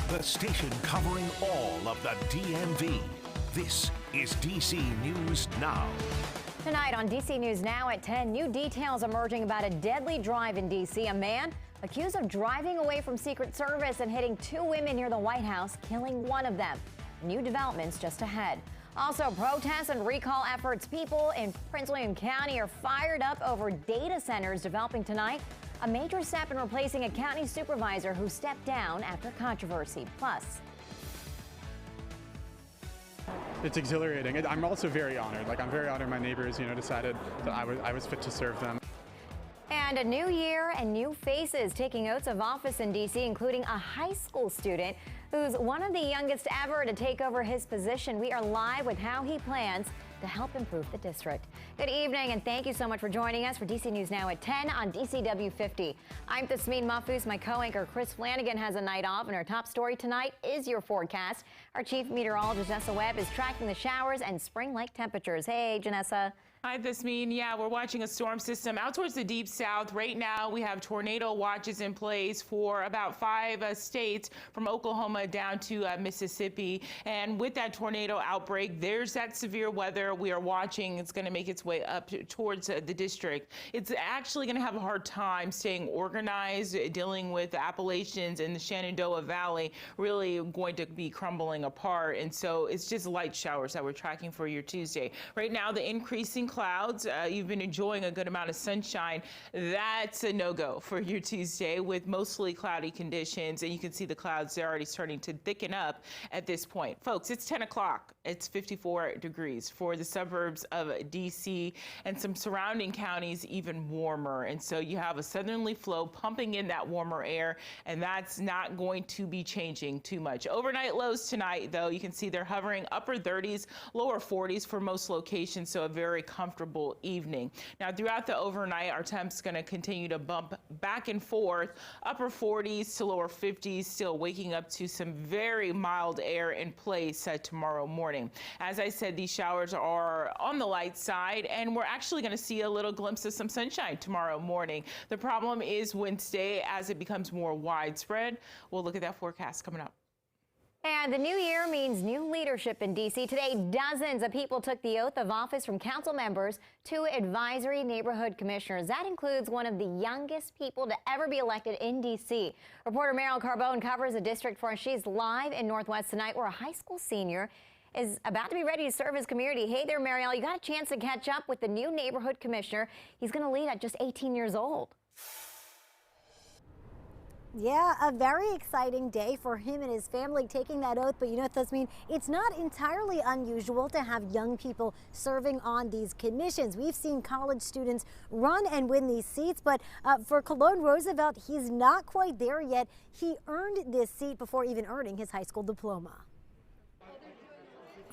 the station covering all of the DMV. This is DC News Now. Tonight on DC News Now at 10, new details emerging about a deadly drive in DC. A man accused of driving away from Secret Service and hitting two women near the White House, killing one of them. New developments just ahead. Also, protests and recall efforts. People in Prince William County are fired up over data centers developing tonight. A major step in replacing a county supervisor who stepped down after controversy. Plus, it's exhilarating. I'm also very honored. I'm very honored my neighbors, decided that I was fit to serve them. And a new year and new faces taking oaths of office in D.C., including a high school student who's one of the youngest ever to take over his position. We are live with how he plans to help improve the district. Good evening, and thank you so much for joining us for DC News Now at 10 on DCW 50. I'm Tasmin Mahfouz. My co-anchor Chris Flanagan has a night off, and our top story tonight is your forecast. Our chief meteorologist, Janessa Webb, is tracking the showers and spring-like temperatures. Hey, Janessa. Hi, Tasmin. Yeah, we're watching a storm system out towards the deep south. Right now, we have tornado watches in place for about 5 states from Oklahoma down to Mississippi. And with that tornado outbreak, there's that severe weather we are watching. It's going to make its way up towards the district. It's actually going to have a hard time staying organized, dealing with the Appalachians and the Shenandoah Valley really going to be crumbling apart. And so it's just light showers that we're tracking for your Tuesday. Right now, the increasing clouds. You've been enjoying a good amount of sunshine. That's a no-go for your Tuesday with mostly cloudy conditions. And you can see the clouds, they're already starting to thicken up at this point. Folks, it's 10 o'clock. It's 54 degrees for the suburbs of DC and some surrounding counties even warmer. And so you have a southerly flow pumping in that warmer air, and that's not going to be changing too much. Overnight lows tonight, though, you can see they're hovering upper 30s, lower 40s for most locations, so a very comfortable evening. Now, throughout the overnight, our temps going to continue to bump back and forth, upper 40s to lower 50s, still waking up to some very mild air in place tomorrow morning. As I said, these showers are on the light side, and we're actually going to see a little glimpse of some sunshine tomorrow morning. The problem is Wednesday as it becomes more widespread. We'll look at that forecast coming up. And the new year means new leadership in D.C. Today, dozens of people took the oath of office from council members to advisory neighborhood commissioners. That includes one of the youngest people to ever be elected in D.C. Reporter Mariel Carbone covers the district for us. She's live in Northwest tonight, where a high school senior is about to be ready to serve his community. Hey there, Mariel. You got a chance to catch up with the new neighborhood commissioner. He's going to lead at just 18 years old. Yeah, a very exciting day for him and his family taking that oath. But you know, Tasmin, it's not entirely unusual to have young people serving on these commissions. We've seen college students run and win these seats, but for Colon Roosevelt, he's not quite there yet. He earned this seat before even earning his high school diploma.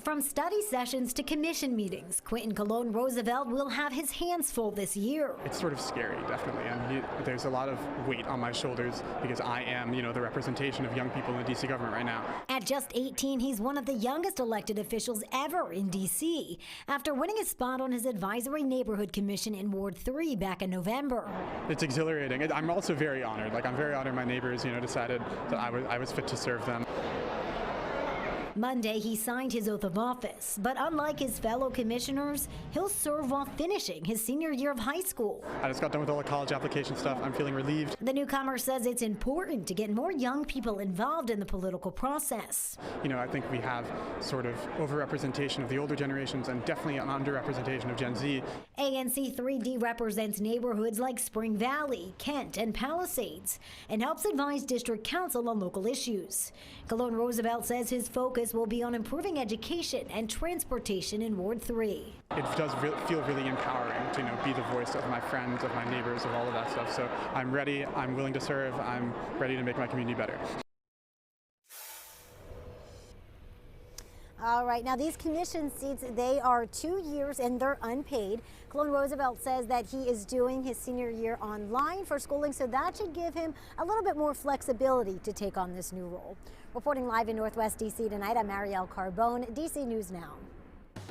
From study sessions to commission meetings, Quentin Colon Roosevelt will have his hands full this year. It's sort of scary, definitely, and there's a lot of weight on my shoulders because I am, the representation of young people in the DC government right now. At just 18, he's one of the youngest elected officials ever in DC, after winning a spot on his advisory neighborhood commission in Ward 3 back in November. It's exhilarating. I'm also very honored. I'm very honored my neighbors, decided that I was fit to serve them. Monday, he signed his oath of office, but unlike his fellow commissioners, he'll serve while finishing his senior year of high school. I just got done with all the college application stuff. I'm feeling relieved. The newcomer says it's important to get more young people involved in the political process. I think we have sort of overrepresentation of the older generations and definitely an underrepresentation of Gen Z. ANC 3D represents neighborhoods like Spring Valley, Kent, and Palisades, and helps advise district council on local issues. Colon Roosevelt says his focus will be on improving education and transportation in Ward 3. It does feel really empowering to be the voice of my friends, of my neighbors, of all of that stuff. So I'm ready, I'm willing to serve, I'm ready to make my community better. All right, now these commission seats, they are 2 years and they're unpaid. Colon Roosevelt says that he is doing his senior year online for schooling, so that should give him a little bit more flexibility to take on this new role. Reporting live in Northwest DC tonight, I'm Mariel Carbone, DC News Now.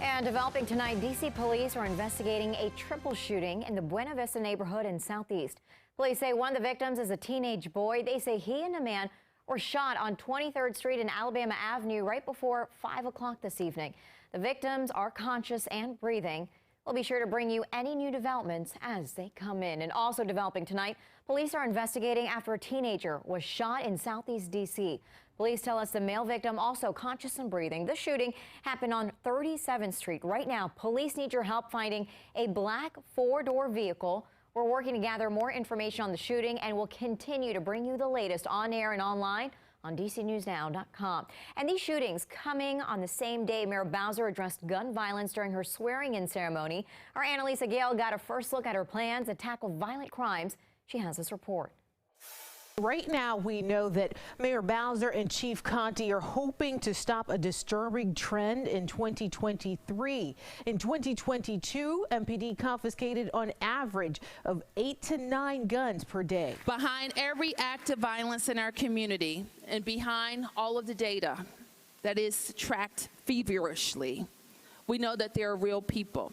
And developing tonight, DC police are investigating a triple shooting in the Buena Vista neighborhood in Southeast. Police say one of the victims is a teenage boy. They say he and a man were shot on 23rd Street and Alabama Avenue right before 5 o'clock this evening. The victims are conscious and breathing. We'll be sure to bring you any new developments as they come in. And also developing tonight, police are investigating after a teenager was shot in Southeast D.C. Police tell us the male victim also conscious and breathing. The shooting happened on 37th Street. Right now, police need your help finding a black four-door vehicle. We're working to gather more information on the shooting and will continue to bring you the latest on air and online on DCNewsNow.com. And these shootings coming on the same day Mayor Bowser addressed gun violence during her swearing-in ceremony. Our Annalisa Gale got a first look at her plans to tackle violent crimes. She has this report. Right now, we know that Mayor Bowser and Chief Contee are hoping to stop a disturbing trend in 2023. In 2022, MPD confiscated on average of 8 to 9 guns per day. Behind every act of violence in our community and behind all of the data that is tracked feverishly, we know that there are real people.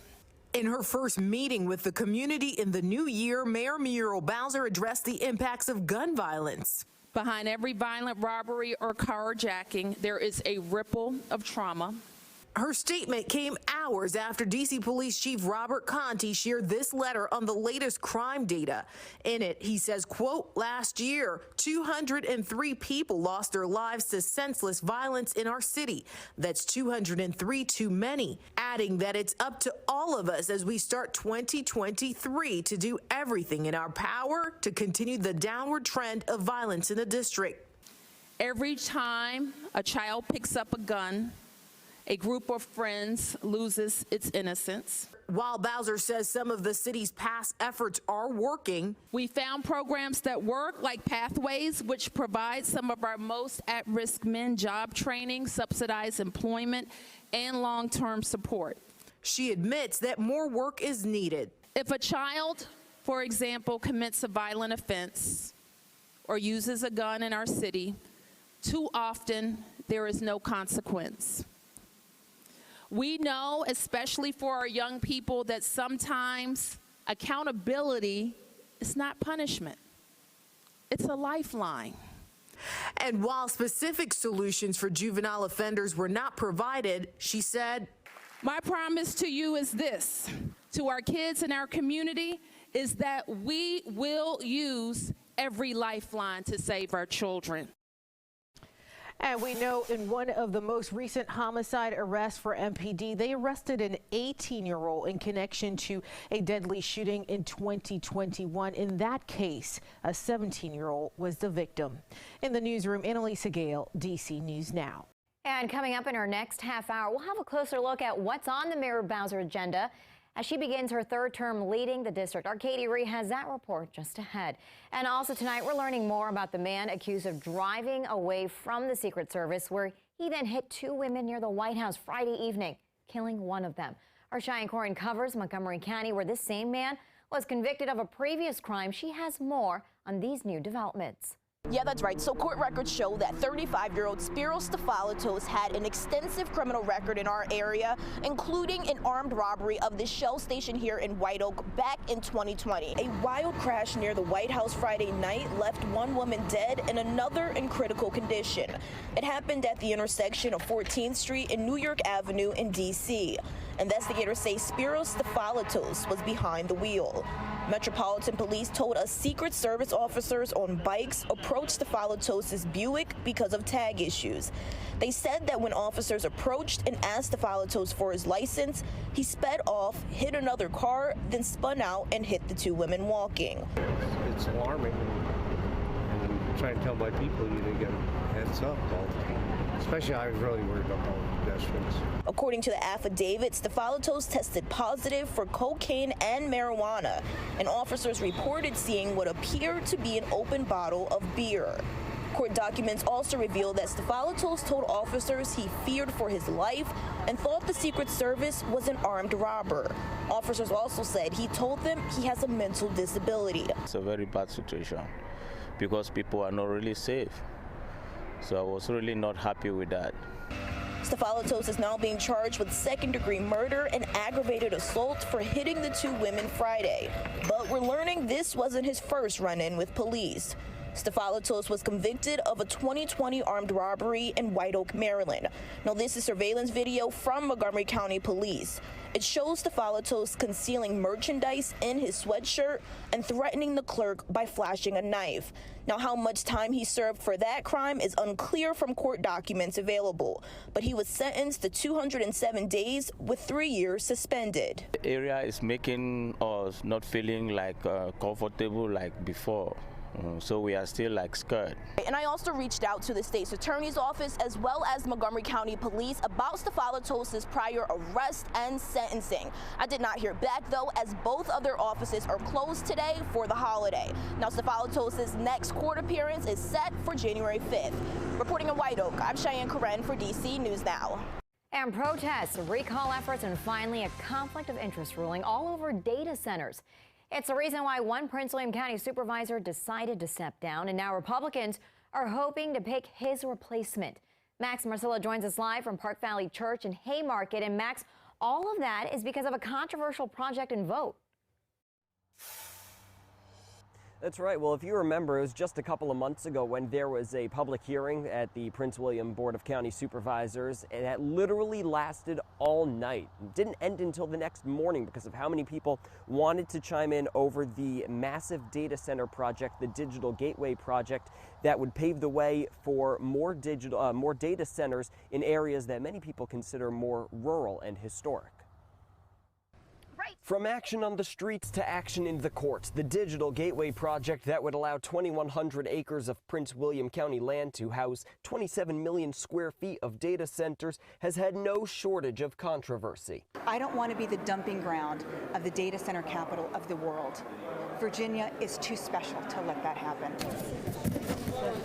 In her first meeting with the community in the new year, Mayor Muriel Bowser addressed the impacts of gun violence. Behind every violent robbery or carjacking, there is a ripple of trauma. Her statement came hours after D.C. Police Chief Robert Contee shared this letter on the latest crime data. In it, he says, quote, last year, 203 people lost their lives to senseless violence in our city. That's 203 too many, adding that it's up to all of us as we start 2023 to do everything in our power to continue the downward trend of violence in the district. Every time a child picks up a gun, a group of friends loses its innocence. While Bowser says some of the city's past efforts are working, we found programs that work, like Pathways, which provides some of our most at-risk men job training, subsidized employment, and long-term support. She admits that more work is needed. If a child, for example, commits a violent offense or uses a gun in our city, too often there is no consequence. We know, especially for our young people, that sometimes accountability is not punishment. It's a lifeline. And while specific solutions for juvenile offenders were not provided, she said, my promise to you is this, to our kids in our community, is that we will use every lifeline to save our children. And we know in one of the most recent homicide arrests for MPD, they arrested an 18-year-old in connection to a deadly shooting in 2021. In that case, a 17-year-old was the victim. In the newsroom, Annalisa Gale, DC News Now. And coming up in our next half hour, we'll have a closer look at what's on the Mayor Bowser agenda as she begins her third term leading the district. Our Katie Ree has that report just ahead. And also tonight, we're learning more about the man accused of driving away from the Secret Service, where he then hit 2 women near the White House Friday evening, killing one of them. Our Cheyenne Corin covers Montgomery County, where this same man was convicted of a previous crime. She has more on these new developments. Yeah, that's right. So court records show that 35-year-old Spiros Stafalatos had an extensive criminal record in our area, including an armed robbery of the Shell station here in White Oak back in 2020. A wild crash near the White House Friday night left 1 woman dead and another in critical condition. It happened at the intersection of 14th Street and New York Avenue in D.C. Investigators say Spiros Stafalatos was behind the wheel. Metropolitan Police told us Secret Service officers on bikes approached Stafalatos' Buick because of tag issues. They said that when officers approached and asked Stafalatos for his license, he sped off, hit another car, then spun out and hit the 2 women walking. It's alarming, and I'm trying to tell my people you need to get a heads up all the time. Especially, I was really worried about all the pedestrians. According to the affidavit, Stafalatos tested positive for cocaine and marijuana, and officers reported seeing what appeared to be an open bottle of beer. Court documents also reveal that Stafalatos told officers he feared for his life and thought the Secret Service was an armed robber. Officers also said he told them he has a mental disability. It's a very bad situation because people are not really safe. So I was really not happy with that. Stafalatos is now being charged with second-degree murder and aggravated assault for hitting the 2 women Friday. But we're learning this wasn't his first run-in with police. Stafalatos was convicted of a 2020 armed robbery in White Oak, Maryland. Now, this is surveillance video from Montgomery County Police. It shows Stafalatos concealing merchandise in his sweatshirt and threatening the clerk by flashing a knife. Now, how much time he served for that crime is unclear from court documents available, but he was sentenced to 207 days with 3 years suspended. The area is making us not feeling like comfortable like before. So we are still like scared. And I also reached out to the state's attorney's office as well as Montgomery County Police about Stafalatos' prior arrest and sentencing. I did not hear back though, as both other offices are closed today for the holiday. Now, Stafalatos' next court appearance is set for January 5th. Reporting in White Oak, I'm Cheyenne Karen for DC News Now. And protests, recall efforts, and finally a conflict of interest ruling all over data centers. It's the reason why one Prince William County supervisor decided to step down, and now Republicans are hoping to pick his replacement. Max Marcilla joins us live from Park Valley Church in Haymarket. And Max, all of that is because of a controversial project and vote. That's right. Well, if you remember, it was just a couple of months ago when there was a public hearing at the Prince William Board of County Supervisors, and that literally lasted all night. It didn't end until the next morning because of how many people wanted to chime in over the massive data center project, the Digital Gateway project, that would pave the way for more data centers in areas that many people consider more rural and historic. From action on the streets to action in the courts, the Digital Gateway project that would allow 2,100 acres of Prince William County land to house 27 million square feet of data centers has had no shortage of controversy. I don't want to be the dumping ground of the data center capital of the world. Virginia is too special to let that happen.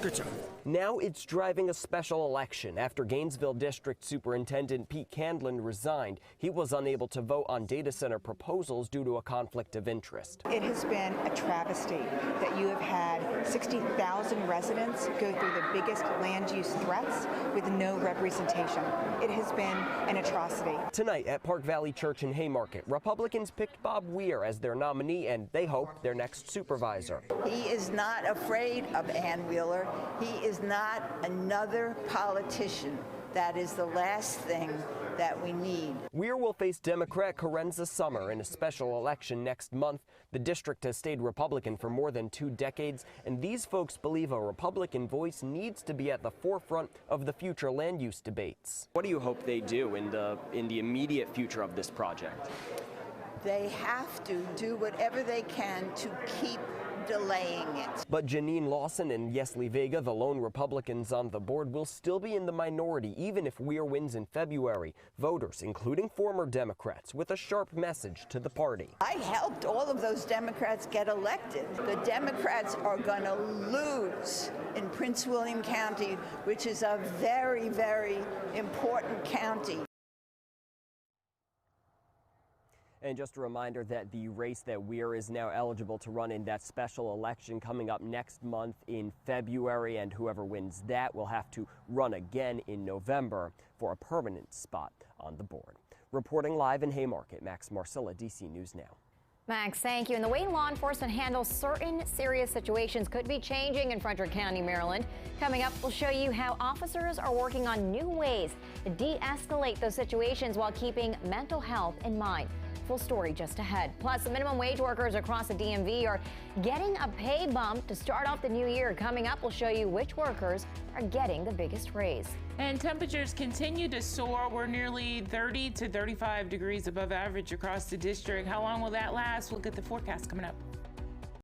Good job. Now it's driving a special election after Gainesville District Superintendent Pete Candland resigned. He was unable to vote on data center proposals due to a conflict of interest. It has been a travesty that you have had 60,000 residents go through the biggest land use threats with no representation. It has been an atrocity. Tonight at Park Valley Church in Haymarket, Republicans picked Bob Weir as their nominee, and they hope their next supervisor. He is not afraid of Ann Wheeler. He is not another politician. That is the last thing that we need. Weir will face Democrat Karenza Summer in a special election next month. The district has stayed Republican for more than 2 decades, and these folks believe a Republican voice needs to be at the forefront of the future land use debates. What do you hope they do in the immediate future of this project? They have to do whatever they can to keep delaying it. But Janine Lawson and Yesley Vega, the lone Republicans on the board, will still be in the minority even if Weir wins in February. Voters, including former Democrats, with a sharp message to the party. I helped all of those Democrats get elected. The Democrats are going to lose in Prince William County, which is a very, very important county. And just a reminder that the race that Weir is now eligible to run in, that special election coming up next month in February, and whoever wins that will have to run again in November for a permanent spot on the board. Reporting live in Haymarket, Max Marcilla, DC News Now. Max, thank you. And the way law enforcement handles certain serious situations could be changing in Frederick County, Maryland. Coming up, we'll show you how officers are working on new ways to de-escalate those situations while keeping mental health in mind. Full story just ahead. Plus, the minimum wage workers across the DMV are getting a pay bump to start off the new year. Coming up, we'll show you which workers are getting the biggest raise. And temperatures continue to soar. We're nearly 30 to 35 degrees above average across the district. How long will that last? We'll get the forecast coming up.